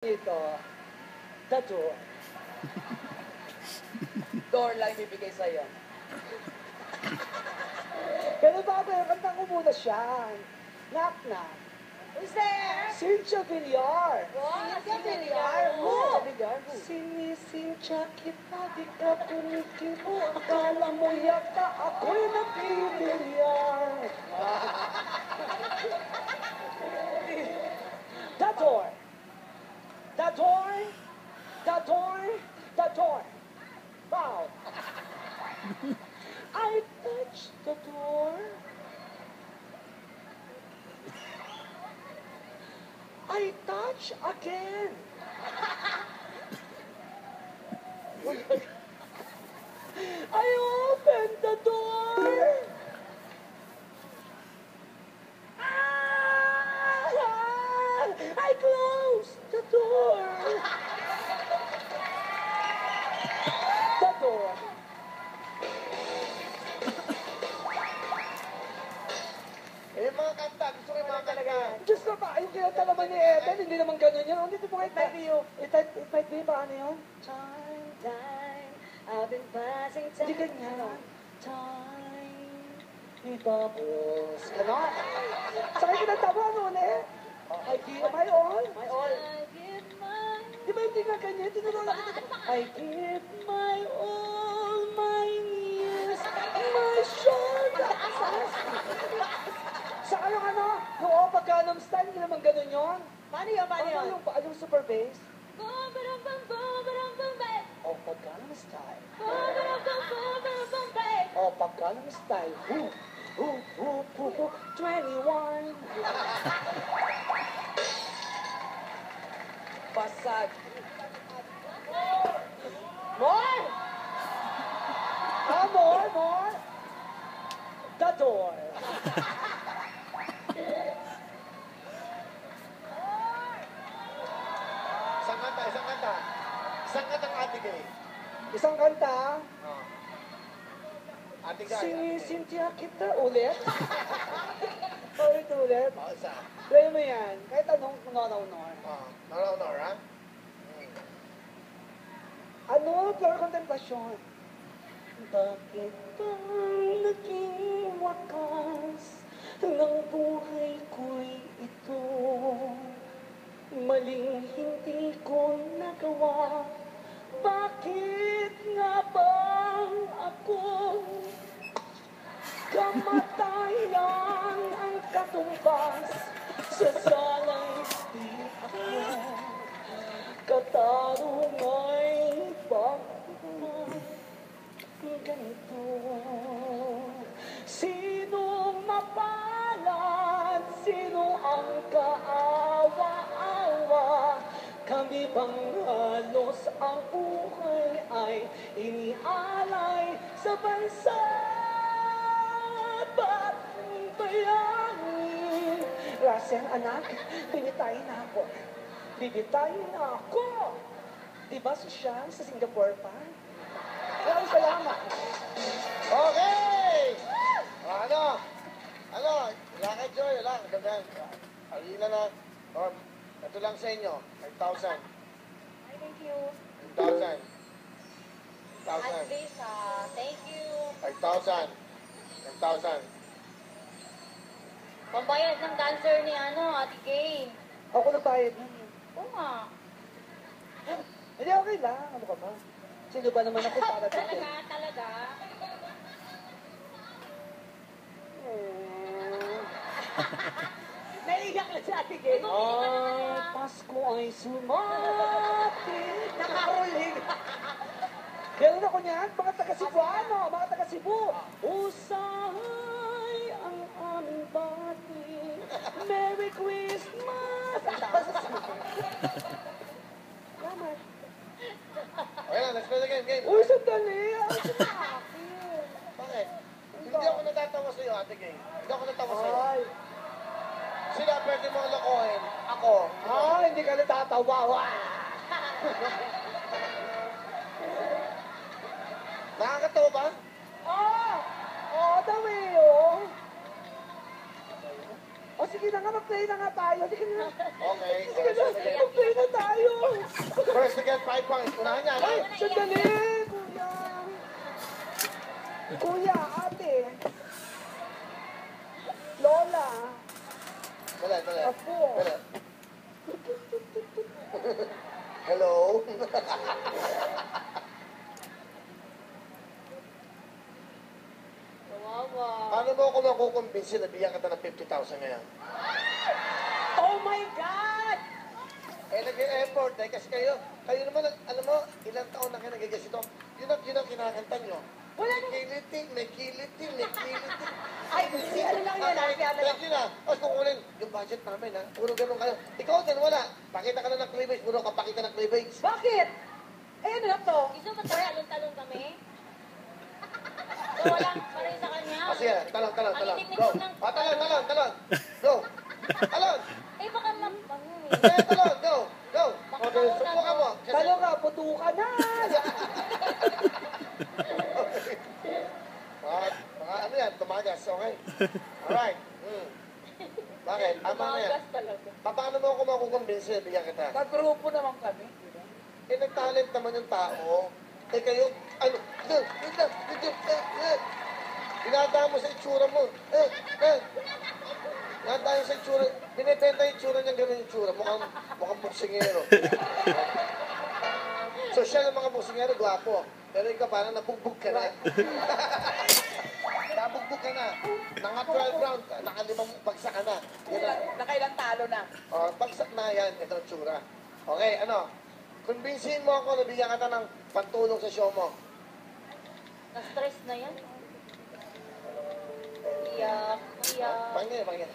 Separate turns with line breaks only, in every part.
Ito, the door. Door lang bibigay sa'yo. Pero bago yung kantang ko muna siya. Knock, knock.
Who's there?
Cynthia Villar.
What?
Cynthia Villar. Who? Sinisintya kita, di ka tumikibo. Akala mo yata ako'y nabibilyar. The door. The door. The door. The door. Wow. I touched the door. I touch again. I opened the door. I closed the door. The door.
Yung mga kanta, gusto ko yung mga kanta.
Diyos ko ba, yung kinanta naman ni Eden, hindi naman ganun yun. Hindi po kahit might be you. It might be paano yun?
Time, I've been passing time.
Hindi ganyan. Time, itapos. Ganon. Sa kayo kinanta mo, ano eh? I give my all.
My all. I give my...
Di ba hindi nga ganyan? Tinuro lang ito. I give my all, my years, my shoulder. Sa yung ano, yung Opa Gangnam Style, hindi naman ganun yun.
Paano yun? Paano yun?
Yung super bass?
Bum-ba-dum-bum-bum-ba-dum-bum-ba.
Opa Gangnam Style.
Bum-ba-dum-bum-bum-bum-ba.
Opa Gangnam Style. Woo, woo, woo, woo, woo. 21. Basag. More! More. The door.
Isang kanta ng Ate Gay.
Isang kanta.
Oh. Ate Gay.
Sinisintya kita ulit. Ulit.
Oh, isa.
Play mo yan. Kahit anong nor.
Oh, Nor, ha?
Ano? Pure contemplasyon. Bakit ba naging wakas ng buhay ko'y ito? Maling hindi ko nagawa. Bakit nga ba ako? Kamatayan ang katumbas sa salang di ako. Katarungan bakit ganito? Sino mapalad? Sino ang kaawa-awa? Kami bang halos ang buhay ay inialay sa bansa? Ba't bayani? Russell, anak, bibitayin na ako. Diba sosyal sa Singapore pa? Maraming salamat.
Okay! Ano? Wala kay Joy, wala. Gandang. Alina na. Oh, ito lang sa inyo. 5,000.
Ay, thank you.
5,000.
At
5,000.
least, thank you.
5,000. 10,000.
Pambayad ng cancer ni Ate Kay.
Ako nagbayad nun.
Oo nga.
Hindi, okay lang. Ano ka ba? Sino ba naman ako para dito?
Talaga. Naiiyak na si Ate Kay.
Pasko ay sumati.
Nakahuling.
Meron ako niyan, mga taga-Cebuano, mga taga-Cebu. Usahay ang aming bati. Merry Christmas! Salamat.
Okay na, let's play the game.
Uy, sandali!
Bakit? Hindi ako natatawa sa'yo, Ate Gay. Hindi ako natawa sa'yo.
Ay,
Sila pwede mong lokohin. Ako.
hindi ka natatawa.
Nakakatawa ba?
Oo, dami, oh. O sige na nga, mag-play na nga tayo. Sige na.
Okay.
Sige na, mag-play na tayo.
First to get 5 points. Unahan niya,
Ay,
ha?
sandali, kuya. Kuya, ate. Lola.
Dali.
Apo.
Dali. Hello?
Kawawa.
Paano mo ako makukumbinsi na bigyan kita ng 50,000 ngayon?
Oh my God!
Eh, nag-effort eh, kasi kayo naman, alam mo, ilang taon na kayo nagigas ito. Yun ang kinakanta nyo.
Wala
May kiliting.
Ay, si ano lang yan,
Okay,
ano lang.
thank you na. Tapos kukunin yung budget namin, ha? Puro ganun kayo. Ikaw din, wala. Pakita ka na ng cleavage. Puro ka pakita ng cleavage.
Bakit? Eh, ano na to?
Gusto mo tayo talong kami? So, walang pareho sa kanya.
Ah, sige, talon.
Ang
Go.
itim-itim ng-
Ah, talon. Go. Talon.
Eh, baka ano eh.
Eh, talon. Go. Okay, subukan mo.
Talo ka, puto ka na.
Mga ano yan, tumagas, okay? Alright. Bakit? Ama na yan.
Magas talaga.
Paano mo ako makukumbinsi? Bigyan kita.
Kagrupo naman kami.
Eh, nag-talent naman yung tao. Eh, kayo, ano, dinadaan mo sa itsura mo. Dinadaan sa itsura. Binibenta yung itsura niya, gano'n yung itsura. Mukhang boksingero. So, siya ng mga boksingero, gwapo. Pero ikaw parang nabugbog ka na. Nabugbog ka na. Naka 12 round, naka 5 bagsak ka na. Yan na.
Nakailang talo na.
Oh, bagsak na yan, ito ang tsura. Okay, ano? Kumbinsihin mo ako na bigyan kita ng pantulong sa show mo.
Na-stress na yan. Iyak.
Pangin.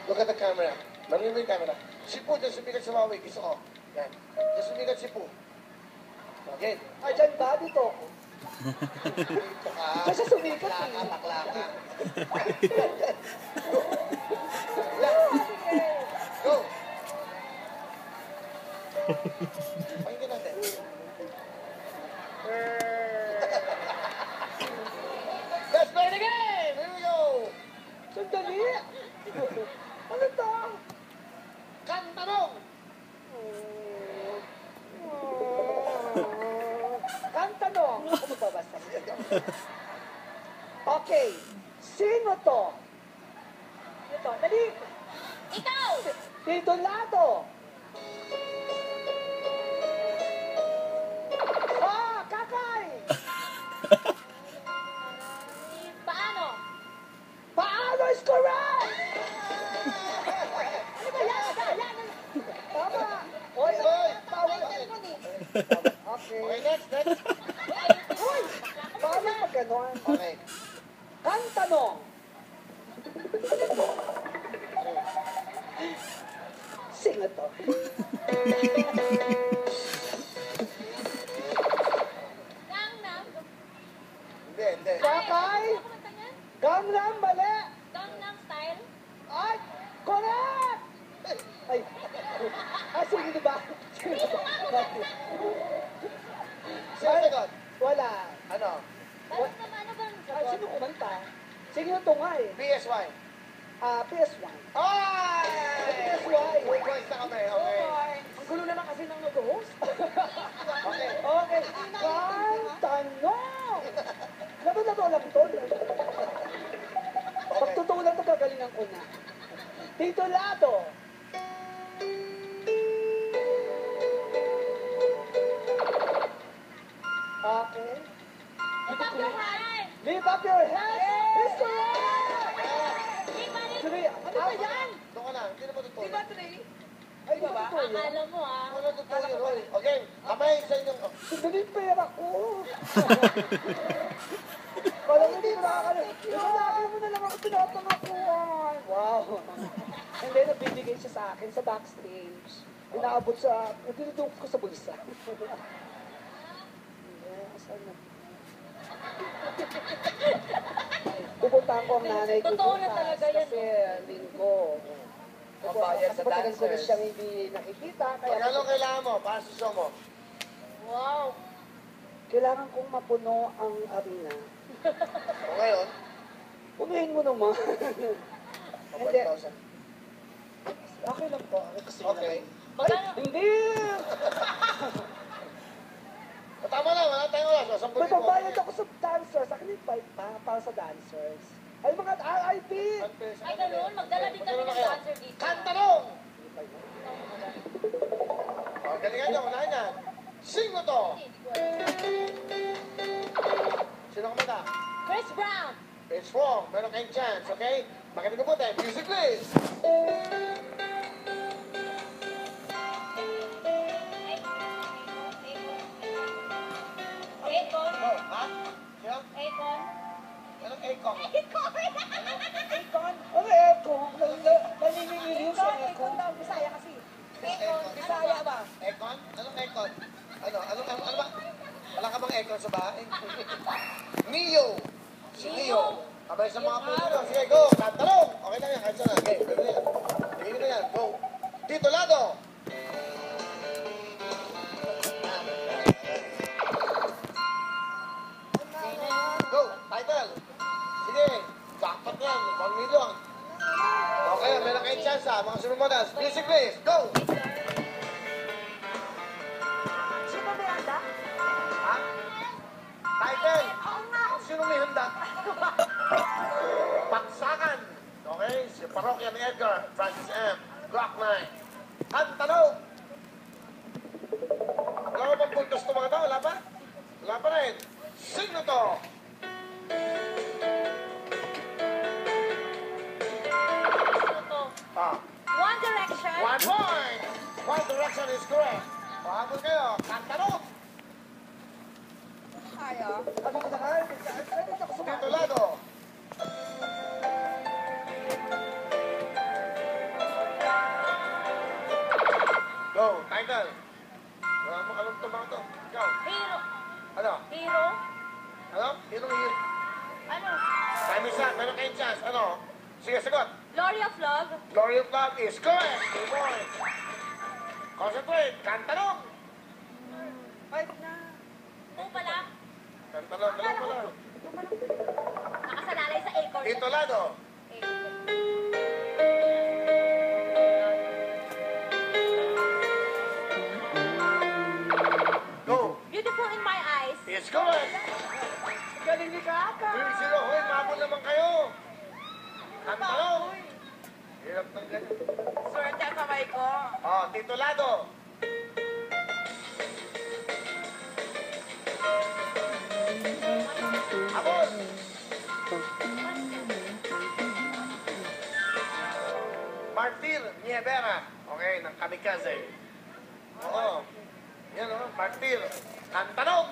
Look at the camera. Marinig mo yung camera. Si Poo, dyan sumigat sa Huawei. Gusto ko. Yan. Dyan sumigat si Poo. Okay.
Ay, dyan ba? Dito.
Dito ka.
Diyan siya sumikat
Bakla
eh.
ka. Go. Pakinggan natin. Let's play the game! Here we go!
Sandali. Ano to?
Kantanong!
Kantanong. Ano ba basta? Okay. Sino to? Ito, dali.
Ikaw!
Titulado. Kakay.
Paano?
Paano is correct? Ano ba yan? Tama. Oy,
Oy!
bawal yan nun eh.
Okay,
Okay.
next.
Hoy! Paano pag ganon?
Okay.
Kantanong. Sino to?
Gangnam.
Hindi.
Kakay?
Ano kumanta niyan?
Gangnam, mali.
Gangnam Style?
Ay, correct! Ay, sige diba?
Sino sagot?
Wala.
Ano?
Bakit naman? Ano ba ang
Ay,
sagot?
sino kumanta? Sige ito nga eh.
PSY.
PS1.
Ay!
PSY.
May points na kami, okay.
Ang gulo naman kasi ng nag-host.
Okay.
Okay. Kantanong! Labo lang to. Pag totoo lang ito, gagalingan ko na. Titulado. Okay.
Lift up your hand!
Lift up your head. It's correct!
Di ba rin?
Three. Ano ba yan?
Doon ka na, hindi na matutulog.
Di ba three? Ay, di ba ba?
Akala mo ah.
Ano natutulog yun, Roy? Okay, kamay sa inyong...
Sandali yung pera ko. Walang hindi ko nakakalit. Lagi mo na lang ako tinatangakuhan. Wow. And then, nabibigay siya sa akin sa backstage. Inaabot sa... Dinudok ko sa bulsa. Asan na? Pupuntahan ko ang nanay ko.
Totoo na
bukas
talaga yan.
Kasi linggo. Kasi matagal ko na siyang hindi nakikita. Kaya
Magkano kailangan mo para sa show mo?
Wow.
kailangan kong mapuno ang arena.
O ngayon,
Unahin mo naman. Hindi.
1,000.
Okay lang po.
Okay.
Magkano?
Hindi!
Tama na, wala tayong oras. O, 10,000.
May pambayad ako sa dancers. Akin yung para sa dancers. Ay, mga RIP!
Ay, ganun. Magdala din kami ng dancer dito.
Kantanong! O, galingan nyo, unahin yan. Sing mo to! Sino kumanta?
Chris Brown.
It's wrong. Meron kayong chance, okay? Makinig ko po tayo. Music, please!
Akon.
Oh, ha? Sino?
Akon.
Anong ekong?
Akon.
Ano echo? Naniningiliw sa echo. Bisaya kasi.
Akon.
Bisaya ba?
Ekon? Anong ekon? Ano ba? Wala ka bang ekon sa bahay? Neo! Si Neo! Abay sa mga puso nyo. Sige, go! Kantanong! Okay na yan, kahit saan na. Okay, pwede na yan. Tingin na yan, go! Tito Lado! Go! Title! Sige! Jackpot yan! 1 million! Okay, meron kayong chance ha. Mga sunod models. Music please! Go!
Sino may handa?
Ha? Title!
Oo nga.
Sino may handa? Paksakan! Okay, si Parokya ni Edgar, Francis M. Glock 9. Kantanong! Wala ka bang puntos ito mga tao? Wala pa? Wala pa rin. Sino to?
Ano to?
Ah,
One Direction.
1 point! One Direction is correct. Pahabol kayo. Kantanong!
Kaya. Sabi ko na nga, hindi ako
Tito
sumali.
Lado! Go, title. Wala mo alam ito mga to. Ikaw.
Hero.
Ano?
Hero.
Ano? Sinong hero?
Ano?
Time is up. Meron kayong chance. Ano? Sige, sagot.
Glory of Love.
Glory of Love is correct. 2 points. Concentrate. Kantanong.
Five na.
Ito pala.
Kantanong. Dalawa pala.
Nakasalalay sa Acorn.
Tito Lado. Go.
Beautiful in my eyes.
Is correct.
Galing ni Kaka.
3-0. Hoy, mabol naman kayo. Kantanong. Hirap ng ganyan.
Swerte ang kamay ko.
Oh, Tito Lado. Habol. Martir Nievera. Okay, ng Kamikaze. Oo. Yan o, Martir. Kantanong.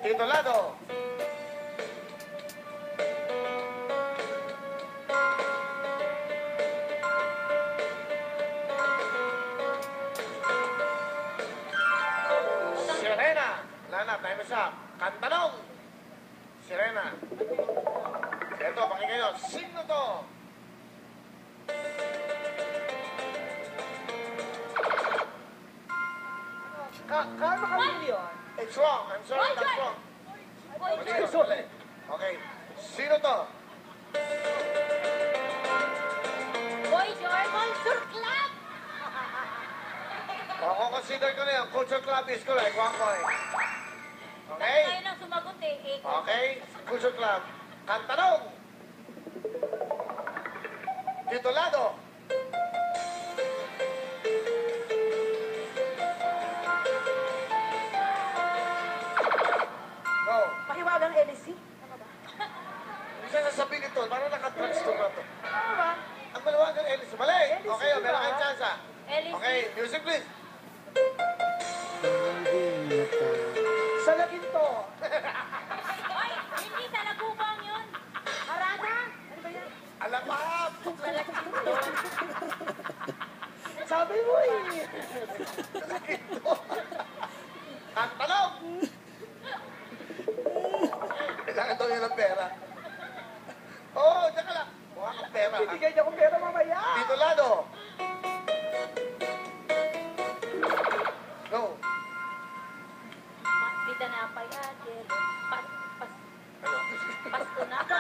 Tito Lado. Sirena. Wala na, time is up. Kantanong. Sirena. Ito, pakinggan nyo. Sino to?
Karma kami yun.
It's wrong. I'm sorry, that's wrong.
Boy,
Mali
George.
yun, mali. Okay. Sino to?
Boy George. Monster Club.
Ako consider ko na yan. Culture Club is correct. 1 point. Okay?
Tayo nang sumagot eh. Acorn.
Okay. Culture Club. Kantanong. Tito Lado. Go.
Pahiwagang LC.
Isa sasabihin ito, parang naka-drugs to na to.
Ano ba?
Ang malawagan Ellis. Mali!
Ellis,
Okay,
diba?
meron kayong chance ah.
Ellis.
Okay, music please.
Sa Laginto.
Ay, hindi sa Lagubang yun. Harada. Ano ba yan?
Alapap!
Sa Lagubang.
Sabi mo eh.
Kantanong! Kailangan daw yun ng pera. Oo, oh, diyan ka lang. Mukha kang pera. ah.
Bibigyan niyo akong pera mamaya.
Tito Lado. Go.
Bida na pa yan. Basto na.